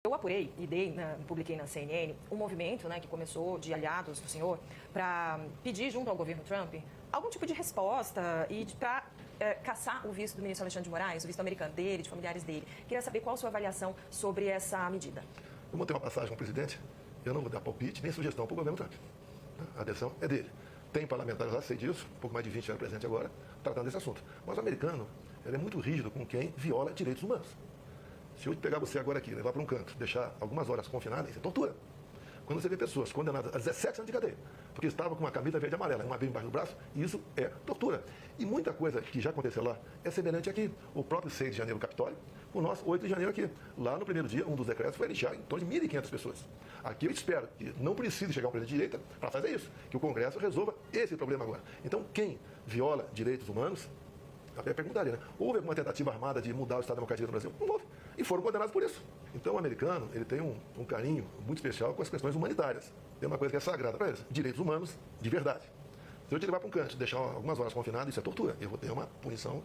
Eu apurei e publiquei na CNN um movimento, né, que começou de aliados do senhor para pedir junto ao governo Trump algum tipo de resposta e para caçar o visto do ministro Alexandre de Moraes, o visto americano dele, de familiares dele. Queria saber qual a sua avaliação sobre essa medida. Eu montei uma passagem com o presidente, eu não vou dar palpite nem sugestão para o governo Trump. A decisão é dele. Tem parlamentares lá, sei disso, um pouco mais de 20 anos presente agora, tratando desse assunto. Mas o americano, ele é muito rígido com quem viola direitos humanos. Se eu pegar você agora aqui, levar para um canto, deixar algumas horas confinado, isso é tortura. Quando você vê pessoas condenadas a 17 anos de cadeia, porque estavam com uma camisa verde e amarela, uma Bíblia embaixo do braço, isso é tortura. E muita coisa que já aconteceu lá é semelhante aqui. O próprio 6 de janeiro, o Capitólio, o nosso 8 de janeiro aqui. Lá no primeiro dia, um dos decretos foi lixar em torno de 1.500 pessoas. Aqui eu espero que não precise chegar um presidente de direita para fazer isso, que o Congresso resolva esse problema agora. Então, quem viola direitos humanos, eu perguntaria, né? Houve alguma tentativa armada de mudar o Estado Democrático no Brasil? Não houve. E foram condenados por isso. Então o americano, ele tem um carinho muito especial com as questões humanitárias. Tem uma coisa que é sagrada para eles, direitos humanos de verdade. Se eu te levar para um canto, deixar algumas horas confinado, isso é tortura. Eu vou ter uma punição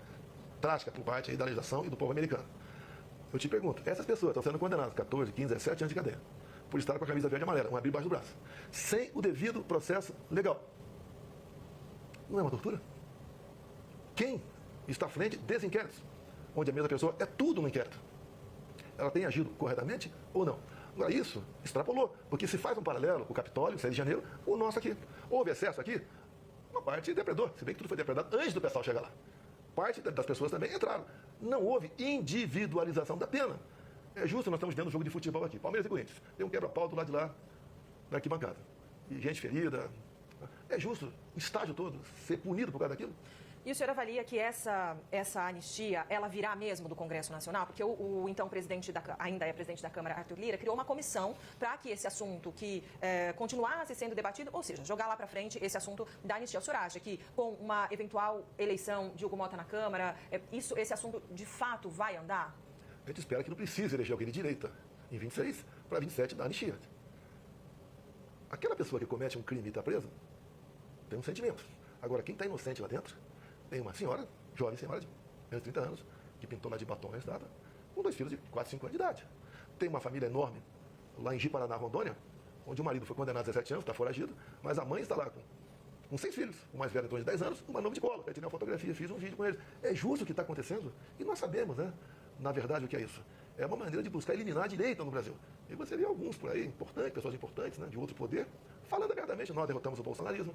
trágica por parte aí da legislação e do povo americano. Eu te pergunto, essas pessoas estão sendo condenadas 14, 15, 17 anos de cadeia por estar com a camisa verde e amarela, uma Bíblia embaixo do braço, sem o devido processo legal. Não é uma tortura? Quem está à frente desses inquéritos, onde a mesma pessoa é tudo no inquérito, ela tem agido corretamente ou não? Agora, isso extrapolou, porque se faz um paralelo com o Capitólio, 6 de janeiro, o nosso aqui. Houve excesso aqui? Uma parte depredou, se bem que tudo foi depredado antes do pessoal chegar lá. Parte das pessoas também entraram. Não houve individualização da pena. É justo, nós estamos dentro do jogo de futebol aqui, Palmeiras e Corinthians. Tem um quebra-pau do lado de lá, da arquibancada. E gente ferida. É justo o estádio todo ser punido por causa daquilo? E o senhor avalia que essa anistia, ela virá mesmo do Congresso Nacional? Porque o então presidente, ainda é presidente da Câmara, Arthur Lira, criou uma comissão para que esse assunto que continuasse sendo debatido, ou seja, jogar lá para frente esse assunto da anistia. O senhor acha que com uma eventual eleição de Hugo Mota na Câmara, esse assunto de fato vai andar? A gente espera que não precise eleger alguém de direita em 26 para 27 da anistia. Aquela pessoa que comete um crime e está presa tem um sentimento. Agora, quem está inocente lá dentro, tem uma senhora, jovem senhora de menos de 30 anos, que pintou lá de batom na estrada, com 2 filhos de 4, 5 anos de idade. Tem uma família enorme lá em Ji-Paraná, Rondônia, onde o marido foi condenado a 17 anos, está foragido, mas a mãe está lá com 6 filhos, o mais velho em torno de 10 anos, uma nova de colo. Eu tirei uma fotografia, fiz um vídeo com eles. É justo o que está acontecendo? E nós sabemos, né? Na verdade, o que é isso? É uma maneira de buscar eliminar a direita no Brasil. E você vê alguns por aí, importantes, pessoas importantes, né, de outro poder, falando abertamente, nós derrotamos o bolsonarismo.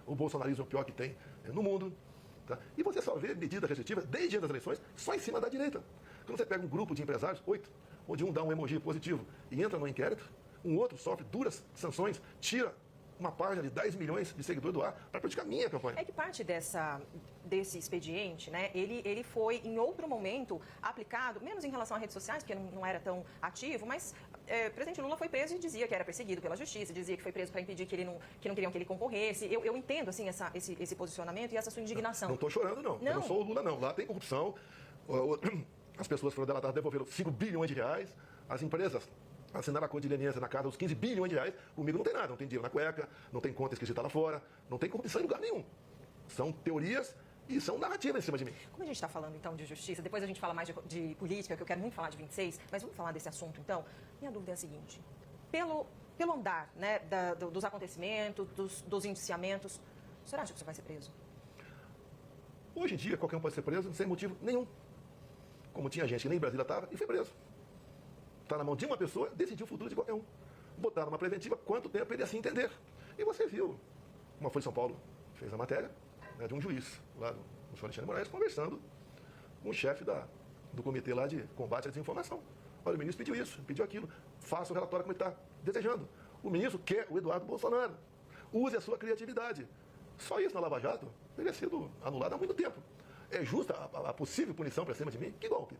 O bolsonarismo é o pior que tem no mundo. Tá? E você só vê medidas restritivas desde antes das eleições só em cima da direita. Quando você pega um grupo de empresários, 8, onde um dá um emoji positivo e entra no inquérito, um outro sofre duras sanções, tira uma página de 10 milhões de seguidores do ar para praticar minha campanha. É que parte desse expediente, né, ele foi em outro momento aplicado, menos em relação às redes sociais, porque não era tão ativo, mas o presidente Lula foi preso e dizia que era perseguido pela justiça, dizia que foi preso para impedir que não queriam que ele concorresse. Eu entendo assim, esse posicionamento e essa sua indignação. Não estou chorando, não. Eu não sou o Lula, não. Lá tem corrupção. As pessoas foram delatadas, devolveram 5 bilhões de reais. As empresas assinaram a conta de leniência na casa dos 15 bilhões de reais. Comigo não tem nada, não tem dinheiro na cueca, não tem conta esquisita lá fora, não tem corrupção em lugar nenhum. São teorias e são narrativas em cima de mim. Como a gente está falando, então, de justiça, depois a gente fala mais de política, que eu quero muito falar de 26, mas vamos falar desse assunto, então. Minha dúvida é a seguinte. Pelo andar, né, dos acontecimentos, dos indiciamentos, o senhor acha que você vai ser preso? Hoje em dia, qualquer um pode ser preso sem motivo nenhum. Como tinha gente que nem em Brasília estava e foi preso. Está na mão de uma pessoa, decidiu o futuro de qualquer um. Botaram uma preventiva, quanto tempo ele ia se entender. E você viu, uma Folha de São Paulo fez a matéria, né, de um juiz lá do senhor Alexandre de Moraes conversando com o chefe do comitê lá de combate à desinformação. Olha, o ministro pediu isso, pediu aquilo, faça o relatório como ele está desejando. O ministro quer o Eduardo Bolsonaro. Use a sua criatividade. Só isso na Lava Jato teria sido anulado há muito tempo. É justa a possível punição para cima de mim? Que golpe?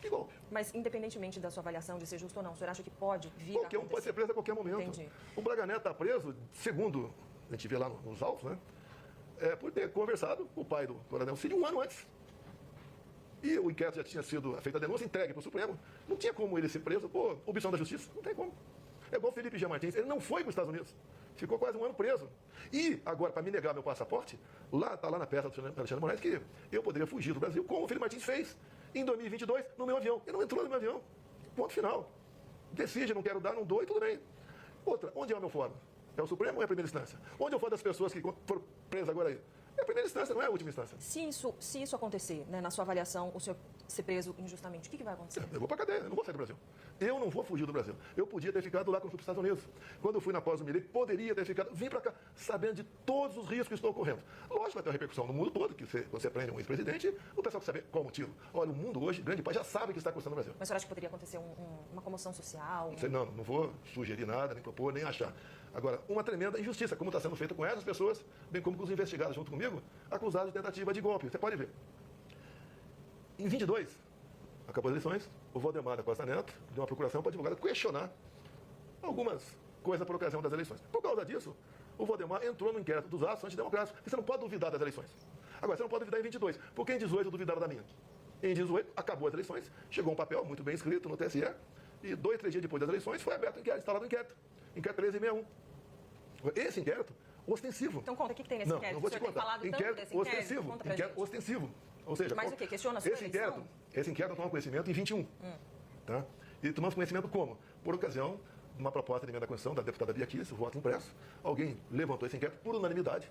Que golpe? Mas, independentemente da sua avaliação de ser justo ou não, o senhor acha que pode vir Qualquer um pode ser preso a qualquer momento. Entendi. O Braga Neto está preso, segundo a gente vê lá nos autos, né? Por ter conversado com o pai do Coronel Cid 1 ano antes. E o inquérito já tinha sido feita a denúncia, entregue para o Supremo. Não tinha como ele ser preso por obstrução da justiça. Não tem como. É igual o Felipe G. Martins. Ele não foi para os Estados Unidos. Ficou quase 1 ano preso. E agora, para me negar meu passaporte, está lá na peça do Alexandre de Moraes que eu poderia fugir do Brasil, como o Felipe Martins fez em 2022 no meu avião. Ele não entrou no meu avião. Ponto final. Decide, não quero dar, não dou e tudo bem. Outra, onde é o meu fórum? É o Supremo ou é a primeira instância? Onde é o fórum das pessoas que foram presas agora aí? É a primeira instância, não é a última instância. Se isso acontecer, né, na sua avaliação, o senhor ser preso injustamente, o que vai acontecer? Eu vou para cadeia, eu não vou sair do Brasil. Eu não vou fugir do Brasil. Eu podia ter ficado lá quando fui para os Estados Unidos. Quando eu fui na pós do Milei, poderia ter ficado, vim para cá, sabendo de todos os riscos que estão ocorrendo. Lógico que vai ter uma repercussão no mundo todo, que você prende um ex-presidente, o pessoal quer saber qual o motivo. Olha, o mundo hoje, grande parte, já sabe o que está acontecendo no Brasil. Mas o senhor acha que poderia acontecer uma comoção social? Não vou sugerir nada, nem propor, nem achar. Agora, uma tremenda injustiça, como está sendo feita com essas pessoas, bem como com os investigados junto comigo, acusados de tentativa de golpe. Você pode ver. Em 22, acabou as eleições, o Valdemar da Costa Neto deu uma procuração para advogado questionar algumas coisas por ocasião das eleições. Por causa disso, o Valdemar entrou no inquérito dos atos antidemocráticos. Você não pode duvidar das eleições. Agora, você não pode duvidar em 22, porque em 18 eu duvidava da minha. Em 18, acabou as eleições, chegou um papel muito bem escrito no TSE, e 2, 3 dias depois das eleições foi aberto o inquérito, instalado o inquérito. Inquérito 1361. Esse inquérito, ostensivo. Então conta, o que tem nesse inquérito? Não vou te contar. Inquérito ostensivo. Inquérito ostensivo. Ou seja, mas o quê? Questiona a sua eleição? Esse inquérito toma conhecimento em 21. Tá? E tomamos conhecimento como? Por ocasião de uma proposta de emenda à Constituição da deputada Bia Kicis, o voto impresso. Alguém levantou esse inquérito por unanimidade.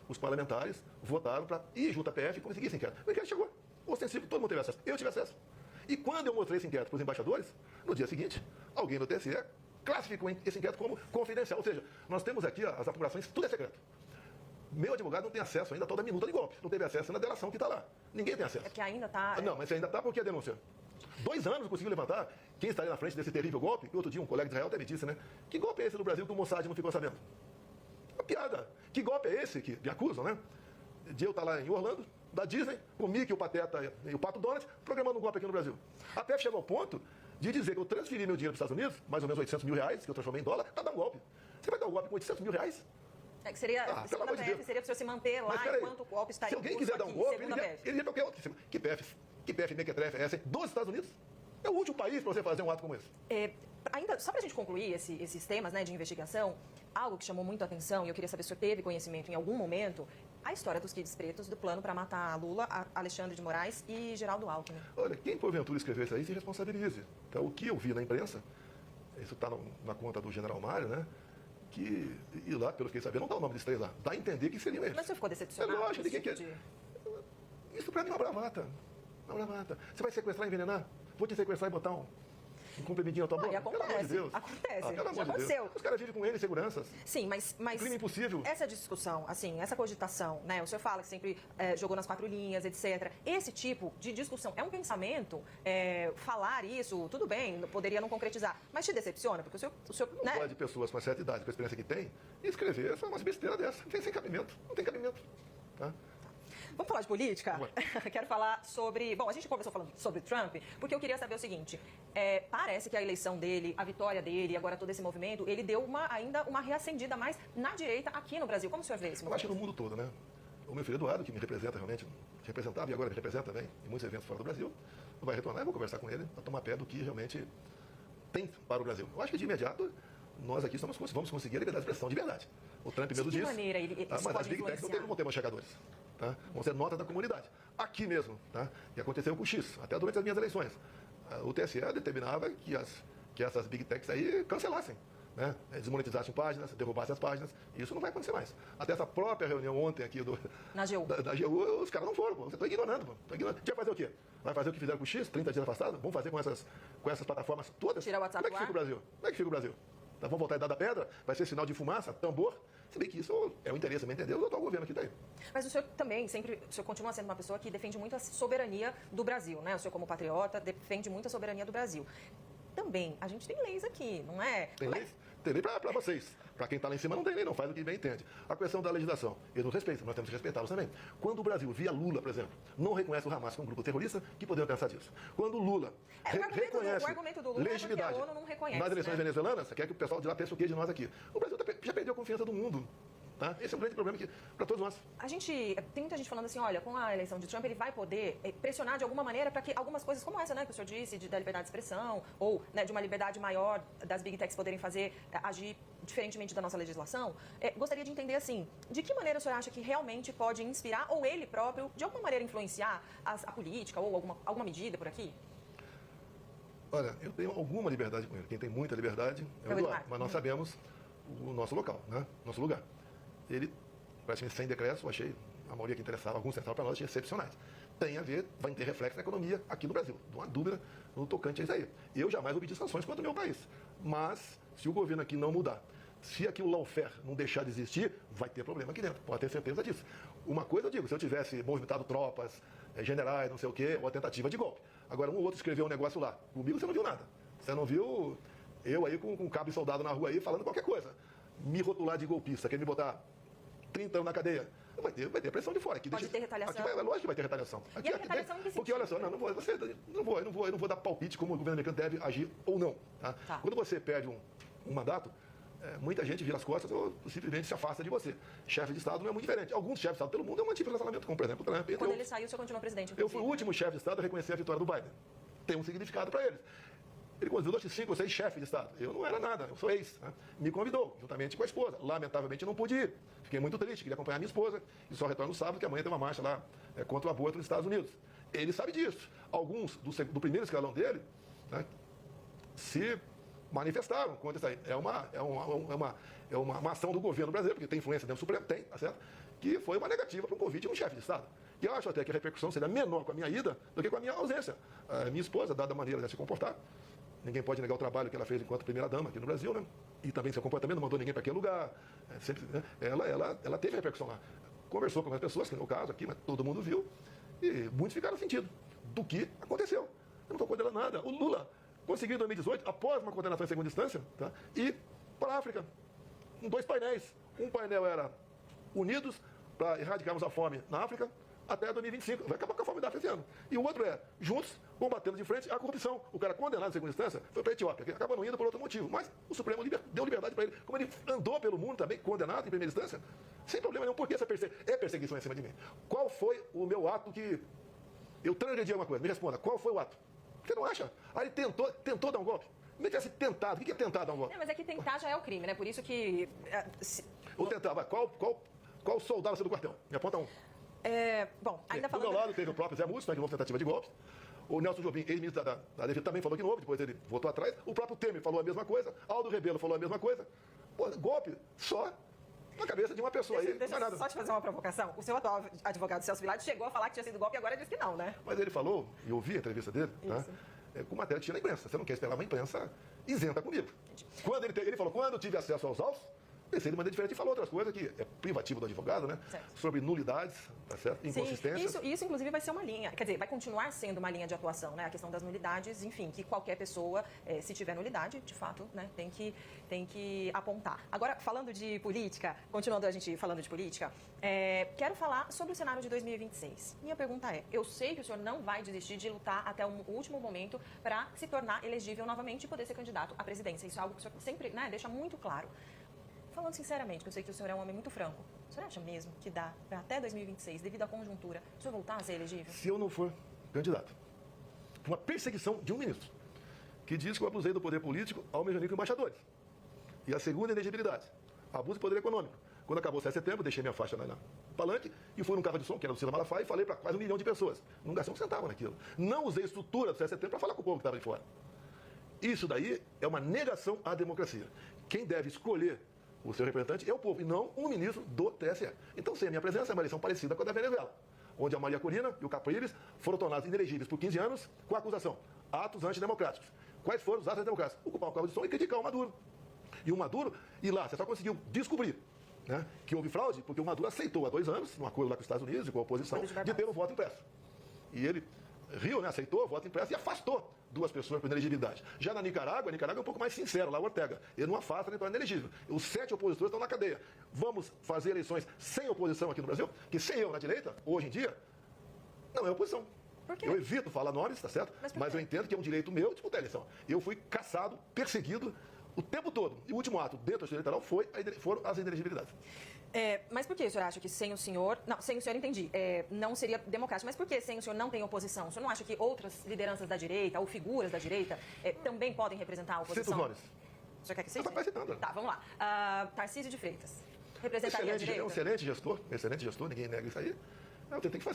Os parlamentares votaram para ir junto à PF e conseguir esse inquérito. O inquérito chegou. Ostensivo, todo mundo teve acesso. Eu tive acesso. E quando eu mostrei esse inquérito para os embaixadores, no dia seguinte, alguém no TSE classificou esse inquérito como confidencial. Ou seja, nós temos aqui as apurações, tudo é secreto. Meu advogado não tem acesso ainda a toda a minuta de golpe. Não teve acesso na delação que está lá. Ninguém tem acesso. É que ainda está... Não, mas ainda está porque a denúncia. 2 anos conseguiu levantar quem estaria na frente desse terrível golpe. E outro dia um colega de Israel até me disse, né? Que golpe é esse do Brasil que o Mossad não ficou sabendo? Uma piada. Que golpe é esse que me acusam, né? De eu estar lá em Orlando, da Disney, com o Mickey, o Pateta e o Pato Donald, programando um golpe aqui no Brasil. A PF chegou ao ponto de dizer que eu transferi meu dinheiro para os Estados Unidos, mais ou menos 800 mil reais, que eu transformei em dólar, para dar um golpe. Você vai dar um golpe com 800 mil reais? É que seria, segundo a PF, seria para o senhor se manter lá enquanto o golpe estaria em curso. Se alguém quiser dar um golpe, ele ia para qualquer outro. Que PF mequetrefe é essa, hein? Dos Estados Unidos? É o último país para você fazer um ato como esse. Ainda, só para a gente concluir esses temas, né, de investigação, algo que chamou muito a atenção, e eu queria saber se o senhor teve conhecimento em algum momento, a história dos kids pretos, do plano para matar Lula, Alexandre de Moraes e Geraldo Alckmin. Olha, quem porventura escreveu isso aí se responsabilize. Então, o que eu vi na imprensa, isso está na conta do general Mário, né? Que, e lá, pelo que eu fiquei sabendo, não está o nome desses 3 lá. Dá a entender que seriam eles. Mas o senhor ficou decepcionado? É lógico, Isso para mim é uma bravata. Uma bravata. Você vai sequestrar e envenenar? Vou te sequestrar e botar um comprimidinho na tua boca? Acontece, pelo amor de Deus. Acontece. Pelo amor de Deus. Os caras vivem com ele em seguranças. Sim, mas crime impossível. Essa discussão, assim, essa cogitação, né? O senhor fala que sempre jogou nas 4 linhas, etc. Esse tipo de discussão é um pensamento, falar isso, tudo bem, poderia não concretizar, mas te decepciona? Porque o senhor não pode pessoas com uma certa idade, com a experiência que tem, e escrever umas besteiras dessa. Não tem sem cabimento. Não tem cabimento. Tá? Vamos falar de política? Quero falar sobre... Bom, a gente conversou falando sobre Trump, porque eu queria saber o seguinte. Parece que a eleição dele, a vitória dele, agora todo esse movimento, ele deu ainda uma reacendida mais na direita aqui no Brasil. Como o senhor vê esse movimento? Eu acho que no mundo todo, né? O meu filho Eduardo, que me representa realmente, representava e agora me representa também em muitos eventos fora do Brasil, vai retornar e vou conversar com ele para tomar pé do que realmente tem para o Brasil. Eu acho que de imediato nós aqui vamos conseguir a liberdade de expressão de verdade. O Trump mesmo disse... De que maneira ele mas as Big Techs não vão ter mais chegadores. Tá? Vão ser nota da comunidade. Aqui mesmo. Tá? E aconteceu com o X, até durante as minhas eleições. O TSE determinava que essas Big Techs aí cancelassem. Né? Desmonetizassem páginas, derrubassem as páginas. Isso não vai acontecer mais. Até essa própria reunião ontem aqui na AGU. Da AGU, os caras não foram. Você está ignorando. Vai fazer o quê? Vai fazer o que fizeram com o X 30 dias afastados? Vamos fazer com essas plataformas todas? Tirar o WhatsApp. Como é que fica o Brasil? Como é que fica o Brasil? Vamos voltar a idade da pedra? Vai ser sinal de fumaça, tambor? Se bem que isso é o interesse, me entendeu, do atual governo que está aí. Mas o senhor também, o senhor continua sendo uma pessoa que defende muito a soberania do Brasil, né? O senhor, como patriota, defende muito a soberania do Brasil. Também, a gente tem leis aqui, não é? Tem leis? Tem lei para vocês. Para quem está lá em cima não tem lei, não faz o que bem entende. A questão da legislação, eles nos respeitam, nós temos que respeitá-los também. Quando o Brasil, via Lula, por exemplo, não reconhece o Hamas como grupo terrorista, que podemos pensar disso? Quando o Lula reconhece o argumento do Lula legitimidade é porque a ONU não reconhece, nas eleições né? venezuelanas, quer que o pessoal de lá pense o quê de nós aqui? O Brasil já perdeu a confiança do mundo. Tá? Esse é um grande problema para todos nós. Tem muita gente falando assim, olha, com a eleição de Trump, ele vai poder pressionar de alguma maneira para que algumas coisas como essa, né, que o senhor disse, da liberdade de expressão, ou, né, de uma liberdade maior das Big Techs poderem agir diferentemente da nossa legislação. Gostaria de entender, assim, de que maneira o senhor acha que realmente pode inspirar, ou ele próprio, de alguma maneira influenciar a política, ou alguma medida por aqui? Olha, eu tenho alguma liberdade com ele. Quem tem muita liberdade é o Eduardo. Mas nós sabemos o nosso local, né? Nosso lugar. Ele, praticamente sem decreto, eu achei, a maioria que interessava, alguns interessavam para nós, achei excepcionais. Tem a ver, vai ter reflexo na economia aqui no Brasil. Não há dúvida no tocante a isso aí. Eu jamais vou pedir sanções contra o meu país. Mas, se o governo aqui não mudar, se aqui o lawfare não deixar de existir, vai ter problema aqui dentro. Pode ter certeza disso. Uma coisa eu digo, se eu tivesse movimentado tropas, generais, não sei o quê, ou a tentativa de golpe. Agora, um ou outro escreveu um negócio lá. Comigo você não viu nada. Você não viu eu aí com cabo e soldado na rua aí falando qualquer coisa. Me rotular de golpista, quer me botar 30 anos na cadeia. Vai ter pressão de fora. Aqui pode ter retaliação. Aqui lógico que vai ter retaliação. Aqui, e a retaliação em que sentido? Porque olha só, não vou dar palpite como o governo americano deve agir ou não. Tá? Quando você perde um mandato, muita gente vira as costas ou simplesmente se afasta de você. Chefe de Estado não é muito diferente. Alguns chefes de Estado pelo mundo eu mantive relacionamento, como por exemplo o Trump. Quando ele saiu, o senhor continuou presidente? Eu fui o último chefe de Estado a reconhecer a vitória do Biden. Tem um significado para eles. Ele convidou 5 ou 6 chefes de Estado. Eu não era nada, eu sou ex. Né? Me convidou, juntamente com a esposa. Lamentavelmente não pude ir. Fiquei muito triste, queria acompanhar minha esposa. E só retorno no sábado, que amanhã tem uma marcha lá contra o aborto nos Estados Unidos. Ele sabe disso. Alguns do primeiro escalão dele, né, se manifestaram contra isso aí. É uma ação do governo brasileiro, porque tem influência dentro do Supremo, tem, tá certo? Que foi uma negativa para um convite de um chefe de Estado. E eu acho até que a repercussão seria menor com a minha ida do que com a minha ausência. A minha esposa, dada a maneira de se comportar, ninguém pode negar o trabalho que ela fez enquanto primeira-dama aqui no Brasil, né? E também seu comportamento, não mandou ninguém para aquele lugar. Sempre, né? Ela teve repercussão lá. Conversou com as pessoas, que no caso aqui, mas todo mundo viu, e muitos ficaram sentido do que aconteceu. Eu não estou condenando nada. O Lula conseguiu em 2018, após uma condenação em segunda instância, tá? Ir para a África, com 2 painéis. Um painel era unidos para erradicarmos a fome na África até 2025. Vai acabar com a fome da África esse ano. E o outro é juntos, combatendo de frente a corrupção. O cara condenado em segunda instância foi para a Etiópia, que acaba não indo por outro motivo. Mas o Supremo deu liberdade para ele. Como ele andou pelo mundo também, condenado em primeira instância, sem problema nenhum. Por que essa perseguição em cima de mim? Qual foi o meu ato que eu transgredi alguma coisa? Me responda, qual foi o ato? Você não acha? Aí ele tentou dar um golpe. Como é que tivesse tentado? O que é tentar dar um golpe? Mas é que tentar já é o crime, né? Por isso que... Ou tentar, vai, qual soldado saiu do quartel? Me aponta um. Bom, ainda falando... Do meu lado teve o próprio Zé Múcio, né, que houve tentativa de golpe. O Nelson Jobim, ex-ministro da Defesa, também falou que não houve, depois ele voltou atrás. O próprio Temer falou a mesma coisa. Aldo Rebelo falou a mesma coisa. Pô, golpe só na cabeça de uma pessoa aí. Deixa eu só te fazer uma provocação. O seu atual advogado Celso Vilade chegou a falar que tinha sido golpe e agora diz que não, né? Mas ele falou, e eu ouvi a entrevista dele, tá? Com matéria que tinha na imprensa. Você não quer esperar uma imprensa isenta comigo. Quando ele falou, quando eu tive acesso aos autos, pensei de maneira diferente e falou outras coisas que é privativo do advogado, né? Certo. Sobre nulidades, tá certo? Inconsistências. Sim, isso inclusive vai ser uma linha, quer dizer, vai continuar sendo uma linha de atuação, né? A questão das nulidades, enfim, que qualquer pessoa, se tiver nulidade, de fato, né, tem que apontar. Agora, falando de política, continuando a gente falando de política, quero falar sobre o cenário de 2026. Minha pergunta é, eu sei que o senhor não vai desistir de lutar até o último momento para se tornar elegível novamente e poder ser candidato à presidência. Isso é algo que o senhor sempre, né, deixa muito claro. Falando sinceramente, que eu sei que o senhor é um homem muito franco, o senhor acha mesmo que dá para até 2026, devido à conjuntura, o senhor voltar a ser elegível? Se eu não for candidato, por uma perseguição de um ministro, que diz que eu abusei do poder político ao mesmo nível que embaixadores. E a segunda, inegibilidade, abuso de poder econômico. Quando acabou o 7 de setembro, deixei minha faixa na palanque e fui num carro de som, que era do Cida Malafaia, e falei para quase 1 milhão de pessoas. Não gastei um centavo naquilo. Não usei a estrutura do 7 de setembro para falar com o povo que estava de fora. Isso daí é uma negação à democracia. Quem deve escolher o seu representante é o povo, e não um ministro do TSE. Então, sem a minha presença, é uma eleição parecida com a da Venezuela, onde a Maria Corina e o Capriles foram tornados inelegíveis por 15 anos com a acusação: atos antidemocráticos. Quais foram os atos antidemocráticos? Ocupar o cargo de som e criticar o Maduro. E o Maduro, e lá, você só conseguiu descobrir, né, que houve fraude, porque o Maduro aceitou há 2 anos, num acordo lá com os Estados Unidos e com a oposição, de ter um voto impresso. E ele riu, né, aceitou o voto impresso e afastou 2 pessoas por inelegibilidade. Já na Nicarágua é um pouco mais sincero, lá o Ortega. Ele não afasta nem torna inelegível. Os 7 opositores estão na cadeia. Vamos fazer eleições sem oposição aqui no Brasil? Que sem eu na direita, hoje em dia, não é oposição. Por quê? Eu evito falar nomes, tá certo? Mas eu entendo que é um direito meu disputar a eleição. Eu fui caçado, perseguido o tempo todo. E o último ato dentro da justiça eleitoral foram as inelegibilidades. Mas por que o senhor acha que sem o senhor... Não, sem o senhor entendi. Não seria democrático. Mas por que sem o senhor não tem oposição? O senhor não acha que outras lideranças da direita ou figuras da direita também podem representar a oposição? Cita os nomes. O senhor quer que seja? Vai citando. Tá, vamos lá. Tarcísio de Freitas. Representaria a direita? É um excelente gestor, ninguém nega isso aí. Você tem que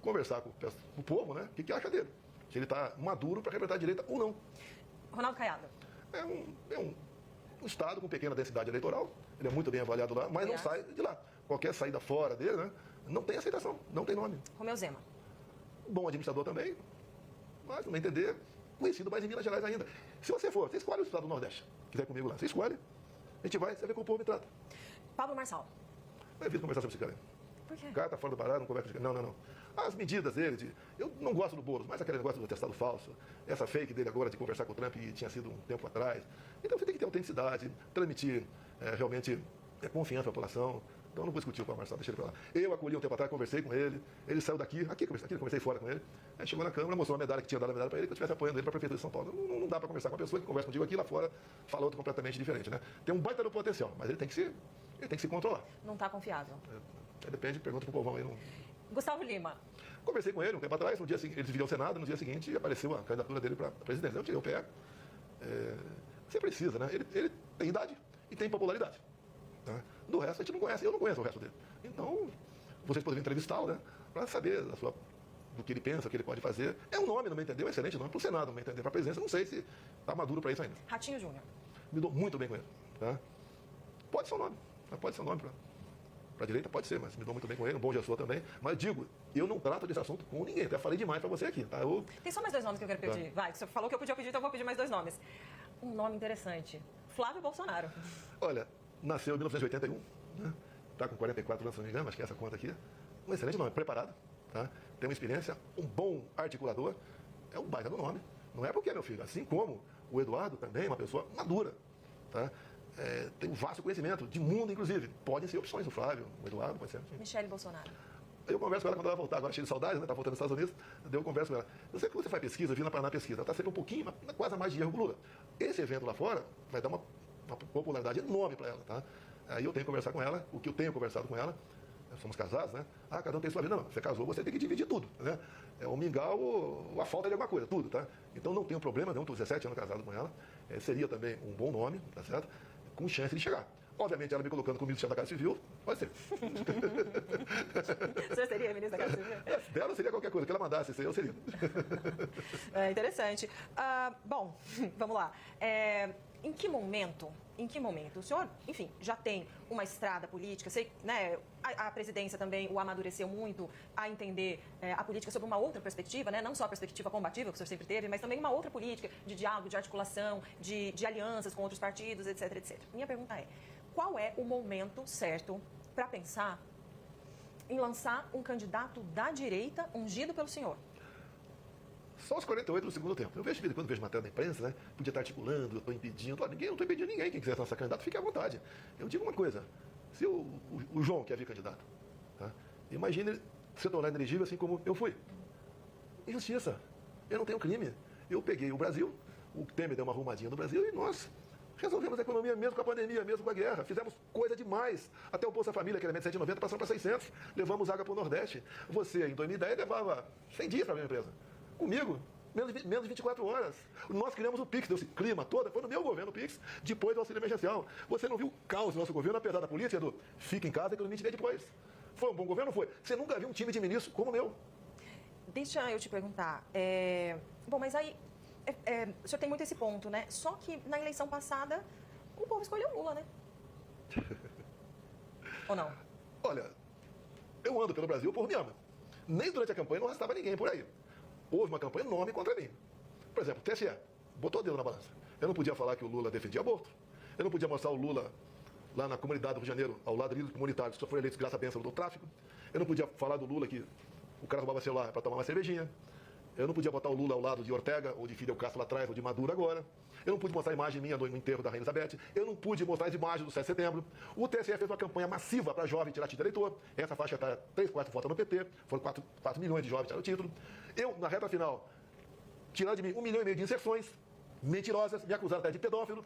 conversar com o povo, né? O que acha dele? Se ele está maduro para representar a direita ou não. Ronaldo Caiado. É um estado com pequena densidade eleitoral, ele é muito bem avaliado lá, mas não sai de lá. Qualquer saída fora dele, né, não tem aceitação, não tem nome. Romeu Zema. Bom administrador também, mas não entender, conhecido mais em Minas Gerais ainda. Se você for, você escolhe o estado do Nordeste, quiser comigo lá, você escolhe, a gente vai, você vê como o povo me trata. Pablo Marçal. Eu evito conversar sobre esse cara. Por quê? O cara tá fora do parado, não conversa com esse cara. Não. As medidas dele, eu não gosto do Boulos, mas aquele negócio do atestado falso, essa fake dele agora de conversar com o Trump tinha sido um tempo atrás. Então você tem que ter autenticidade, transmitir realmente confiança à população. Então eu não vou discutir com o Marcelo, deixa ele pra lá. Eu acolhi um tempo atrás, conversei com ele, ele saiu daqui eu conversei fora com ele. Aí chegou na Câmara, mostrou uma medalha que tinha dado a medalha para ele, que eu estivesse apoiando ele para a Prefeitura de São Paulo. Não dá para conversar com uma pessoa que conversa contigo aqui lá fora, fala outro completamente diferente, né? Tem um baita do potencial, mas ele tem que se controlar. Não está confiável. Depende, pergunta pro povão aí. Gustavo Lima. Conversei com ele um tempo atrás, no dia seguinte, ele dividiu ao Senado, no dia seguinte apareceu a candidatura dele para a presidência. Eu tirei o pé. Você precisa, né? Ele tem idade e tem popularidade. Né? Do resto a gente não conhece, eu não conheço o resto dele. Então, vocês poderiam entrevistá-lo, né? Para saber do que ele pensa, o que ele pode fazer. É um nome, não me entendeu? É um excelente nome para o Senado, não me entendeu? Para a presidência, não sei se está maduro para isso ainda. Ratinho Júnior. Me dou muito bem com ele. Tá? Pode ser um nome. Pode ser um nome para a direita, pode ser, mas me dou muito bem com ele, um bom gestor também. Mas digo, eu não trato desse assunto com ninguém. Até falei demais para você aqui, tá? Tem só mais 2 nomes que eu quero pedir. Vai, você falou que eu podia pedir, então eu vou pedir mais 2 nomes. Um nome interessante. Flávio Bolsonaro. Olha, nasceu em 1981, né? Está com 44 anos, se não me engano, acho que é essa conta aqui. Um excelente nome, preparado, tá? Tem uma experiência, um bom articulador. É um baita do nome. Não é porque é meu filho. Assim como o Eduardo também é uma pessoa madura, tá? Tem um vasto conhecimento, de mundo, inclusive. Podem ser opções, o Flávio, o Eduardo, pode ser. Michele Bolsonaro. Eu converso com ela quando ela voltar, agora cheia de saudades, né? Tá voltando nos Estados Unidos. Eu converso com ela. Eu sei que você faz pesquisa, vi na Paraná pesquisa. Ela tá sempre um pouquinho, quase a mais de erro que o Lula. Esse evento lá fora vai dar uma popularidade enorme para ela, tá? Aí eu tenho que conversar com ela, o que eu tenho conversado com ela, nós somos casados, né? Cada um tem sua vida. Não, você casou, você tem que dividir tudo, né? O mingau, a falta de alguma coisa, tudo, tá? Então não tenho problema, não, estou 17 anos casado com ela. Seria também um bom nome, tá certo? Com chance de chegar. Obviamente, ela me colocando como ministro da Casa Civil, pode ser. O senhor seria ministro da Casa Civil? Dela seria qualquer coisa, que ela mandasse, eu seria. Interessante. Bom, vamos lá. Em que momento o senhor, enfim, já tem uma estrada política, sei, né, a presidência também o amadureceu muito a entender a política sob uma outra perspectiva, né, não só a perspectiva combativa que o senhor sempre teve, mas também uma outra política de diálogo, de articulação, de alianças com outros partidos, etc, etc. Minha pergunta é, qual é o momento certo para pensar em lançar um candidato da direita ungido pelo senhor? Só os 48 no segundo tempo. Eu vejo, quando vejo matéria da imprensa, né? Podia estar articulando, eu estou impedindo. Eu não estou impedindo ninguém. Quem quiser lançar candidato, fique à vontade. Eu digo uma coisa. Se o João quer vir candidato, tá? Imagine ele se tornar inelegível assim como eu fui. Injustiça. Eu não tenho crime. Eu peguei o Brasil, o Temer deu uma arrumadinha no Brasil e nós resolvemos a economia mesmo com a pandemia, mesmo com a guerra. Fizemos coisa demais. Até o Bolsa Família, que era de 190, passamos para 600. Levamos água para o Nordeste. Você, em 2010, levava 100 dias para a minha empresa. Comigo, menos de 24 horas. Nós criamos o PIX, deu-se clima toda, foi no meu governo o PIX, depois do auxílio emergencial. Você não viu o caos do nosso governo, apesar da política do fica em casa que eu não te dei depois. Foi um bom governo? Foi. Você nunca viu um time de ministro como o meu. Deixa eu te perguntar. Bom, mas aí, o senhor tem muito esse ponto, né? Só que na eleição passada, o povo escolheu o Lula, né? Ou não? Olha, eu ando pelo Brasil, o povo me ama. Nem durante a campanha não arrastava ninguém por aí. Houve uma campanha enorme contra mim. Por exemplo, o TSE botou o dedo na balança. Eu não podia falar que o Lula defendia aborto. Eu não podia mostrar o Lula lá na comunidade do Rio de Janeiro, ao lado de líderes comunitários que só foram eleitos graças à bênção do tráfico. Eu não podia falar do Lula que o cara roubava celular para tomar uma cervejinha. Eu não podia botar o Lula ao lado de Ortega, ou de Fidel Castro lá atrás, ou de Maduro agora. Eu não pude mostrar a imagem minha no enterro da Rainha Elizabeth. Eu não pude mostrar as imagens do 7 de setembro. O TSE fez uma campanha massiva para jovem tirar título de eleitor. Essa faixa está 3/4 vota no PT. Foram 4 milhões de jovens tiraram o título. Eu, na reta final, tiraram de mim 1,5 milhão de inserções mentirosas, me acusaram até de pedófilo.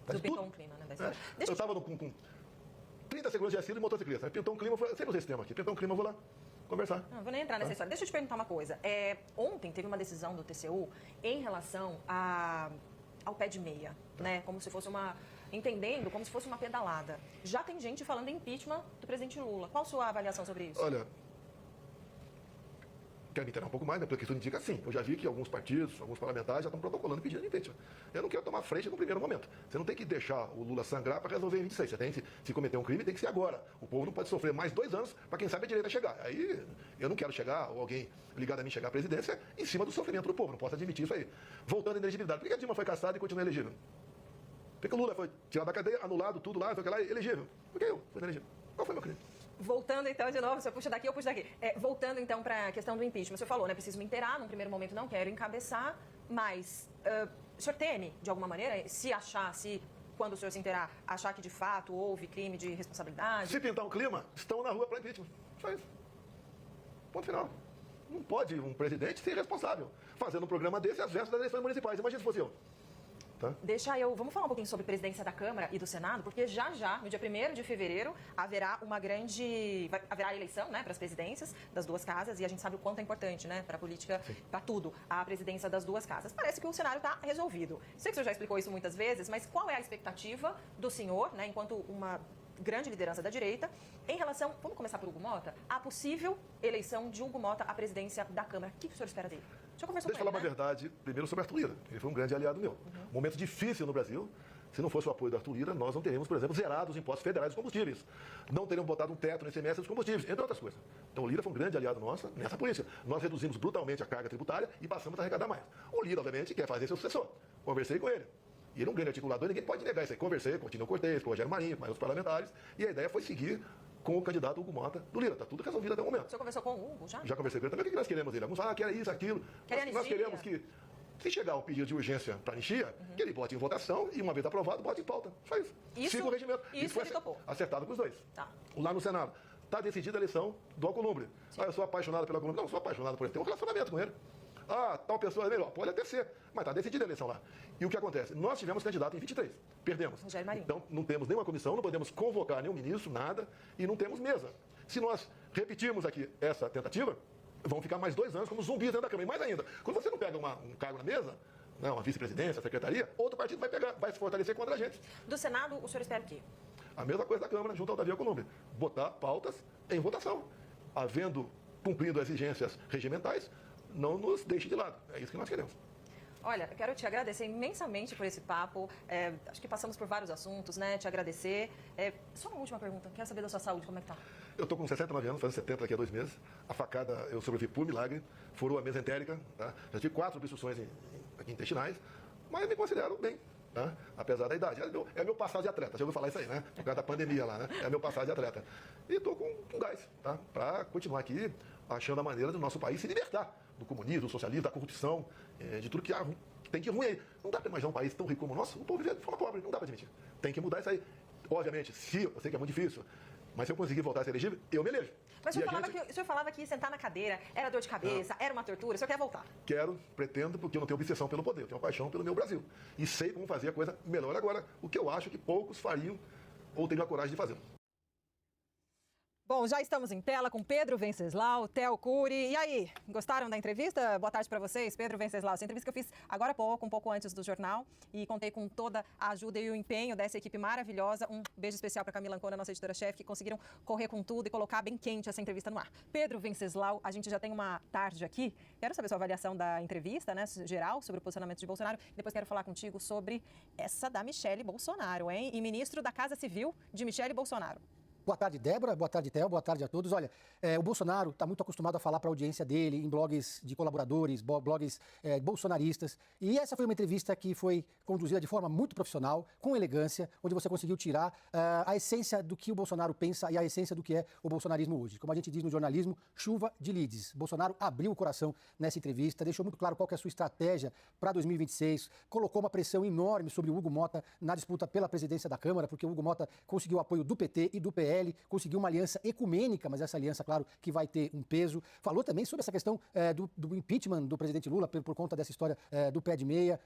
Do pintou um clima, né? Eu estava com 30 segundos de asilo e motociclista. Pintou um clima, eu sempre usei esse tema aqui. Pintou um clima, eu vou lá conversar. Não vou nem entrar nessa história. Deixa eu te perguntar uma coisa. Ontem teve uma decisão do TCU em relação ao pé de meia, né? Como se fosse entendendo como se fosse uma pedalada. Já tem gente falando em impeachment do presidente Lula. Qual a sua avaliação sobre isso? Olha, Quer me inteirar um pouco mais, né? Porque isso indica sim. Eu já vi que alguns partidos, alguns parlamentares já estão protocolando pedindo impeachment. Eu não quero tomar frente no primeiro momento. Você não tem que deixar o Lula sangrar para resolver em 26. Você tem que, se cometer um crime, tem que ser agora. O povo não pode sofrer mais 2 anos para quem sabe a direita chegar. Aí eu não quero chegar, ou alguém ligado a mim chegar à presidência, em cima do sofrimento do povo. Não posso admitir isso aí. Voltando à inelegibilidade. Por que a Dilma foi caçada e continua elegível? Por que o Lula foi tirado da cadeia, anulado, tudo lá, foi lá, elegível? Por que eu fui inelegível? Qual foi meu crime? Voltando então de novo, você puxa daqui, eu puxo daqui. Voltando então para a questão do impeachment, você falou, né? Preciso me inteirar, num primeiro momento não quero encabeçar, mas o senhor teme, de alguma maneira, se quando o senhor se inteirar, achar que de fato houve crime de responsabilidade? Se pintar um clima, estão na rua para impeachment. Só isso. Ponto final. Não pode um presidente ser responsável fazendo um programa desse às vésperas das eleições municipais. Imagina se fosse eu. Tá? Vamos falar um pouquinho sobre presidência da Câmara e do Senado, porque já, no dia 1º de fevereiro, haverá a eleição, né, para as presidências das duas casas, e a gente sabe o quanto é importante, né, para a política, para tudo, a presidência das duas casas. Parece que o cenário está resolvido. Sei que o senhor já explicou isso muitas vezes, mas qual é a expectativa do senhor, né, enquanto uma grande liderança da direita, em relação, vamos começar por Hugo Mota, a possível eleição de Hugo Mota à presidência da Câmara? O que o senhor espera dele? Deixa eu falar uma verdade primeiro sobre Arthur Lira. Ele foi um grande aliado meu. Momento difícil no Brasil. Se não fosse o apoio do Arthur Lira, nós não teríamos, por exemplo, zerado os impostos federais dos combustíveis. Não teríamos botado um teto no ICMS dos combustíveis, entre outras coisas. Então o Lira foi um grande aliado nosso nessa política. Nós reduzimos brutalmente a carga tributária e passamos a arrecadar mais. O Lira, obviamente, quer fazer seu sucessor. Conversei com ele. E ele é um grande articulador, ninguém pode negar isso aí. Conversei com o Tino Cortez, com o Rogério Marinho, com mais outros parlamentares, e a ideia foi seguir com o candidato Hugo Mota do Lira. Está tudo resolvido até o momento. O senhor conversou com o Hugo já? Já conversei com ele também. O que nós queremos dele? Alguns quer isso, aquilo. Nós queremos que, se chegar o pedido de urgência para anistia, que ele bote em votação e, uma vez aprovado, bote em pauta. Só isso. Siga o regimento. Isso foi acertado com os dois. Tá. Lá no Senado. Está decidida a eleição do Alcolumbre. Eu sou apaixonado pelo Alcolumbre. Não, sou apaixonado por ele. Tenho um relacionamento com ele. Tal pessoa é melhor. Pode até ser. Mas está decidida a eleição lá. E o que acontece? Nós tivemos candidato em 23. Perdemos. Rogério Marinho. Então, não temos nenhuma comissão, não podemos convocar nenhum ministro, nada, e não temos mesa. Se nós repetirmos aqui essa tentativa, vão ficar mais 2 anos como zumbis dentro da Câmara. E mais ainda, quando você não pega um cargo na mesa, uma vice-presidência, secretaria, outro partido vai se fortalecer contra a gente. Do Senado, o senhor espera o quê? A mesma coisa da Câmara, junto ao Davi Alcolumbre. Botar pautas em votação. Cumprindo as exigências regimentais, não nos deixe de lado. É isso que nós queremos. Olha, eu quero te agradecer imensamente por esse papo. Acho que passamos por vários assuntos, né? Te agradecer. Só uma última pergunta. Quero saber da sua saúde, como é que tá? Eu estou com 69 anos, fazendo 70 daqui a 2 meses. A facada eu sobrevivi por milagre. Furou a mesa entérica. Tá? Já tive 4 obstruções aqui intestinais, mas me considero bem. Tá? Apesar da idade. É meu passado de atleta. Já ouviu falar isso aí, né? Por causa da pandemia lá, né? É meu passado de atleta. E estou com gás, tá? Para continuar aqui achando a maneira do nosso país se libertar do comunismo, do socialismo, da corrupção, de tudo que tem de ruim aí. Não dá para imaginar um país tão rico como o nosso, o povo viver de forma pobre. Não dá para admitir. Tem que mudar isso aí. Obviamente, eu sei que é muito difícil, mas se eu conseguir voltar a ser elegível, eu me elejo. Mas o senhor falava que sentar na cadeira era dor de cabeça, era uma tortura. O senhor quer voltar? Pretendo, porque eu não tenho obsessão pelo poder, eu tenho uma paixão pelo meu Brasil. E sei como fazer a coisa melhor agora, o que eu acho que poucos fariam ou teriam a coragem de fazer. Bom, já estamos em tela com Pedro Venceslau, Theo Cury. E aí, gostaram da entrevista? Boa tarde para vocês, Pedro Venceslau. Essa entrevista que eu fiz agora há pouco, um pouco antes do jornal, e contei com toda a ajuda e o empenho dessa equipe maravilhosa. Um beijo especial para Camila Ancona, nossa editora-chefe, que conseguiram correr com tudo e colocar bem quente essa entrevista no ar. Pedro Venceslau, a gente já tem uma tarde aqui. Quero saber sua avaliação da entrevista, né, geral, sobre o posicionamento de Bolsonaro. Depois quero falar contigo sobre essa da Michele Bolsonaro, hein? E ministro da Casa Civil de Michele Bolsonaro. Boa tarde, Débora. Boa tarde, Theo. Boa tarde a todos. Olha, o Bolsonaro está muito acostumado a falar para a audiência dele em blogs de colaboradores, blogs bolsonaristas. E essa foi uma entrevista que foi conduzida de forma muito profissional, com elegância, onde você conseguiu tirar a essência do que o Bolsonaro pensa e a essência do que é o bolsonarismo hoje. Como a gente diz no jornalismo, chuva de leads. Bolsonaro abriu o coração nessa entrevista, deixou muito claro qual que é a sua estratégia para 2026, colocou uma pressão enorme sobre o Hugo Mota na disputa pela presidência da Câmara, porque o Hugo Mota conseguiu o apoio do PT e do PL, conseguiu uma aliança ecumênica, mas essa aliança, claro, que vai ter um peso. Falou também sobre essa questão do impeachment do presidente Lula por conta dessa história do pé de meia.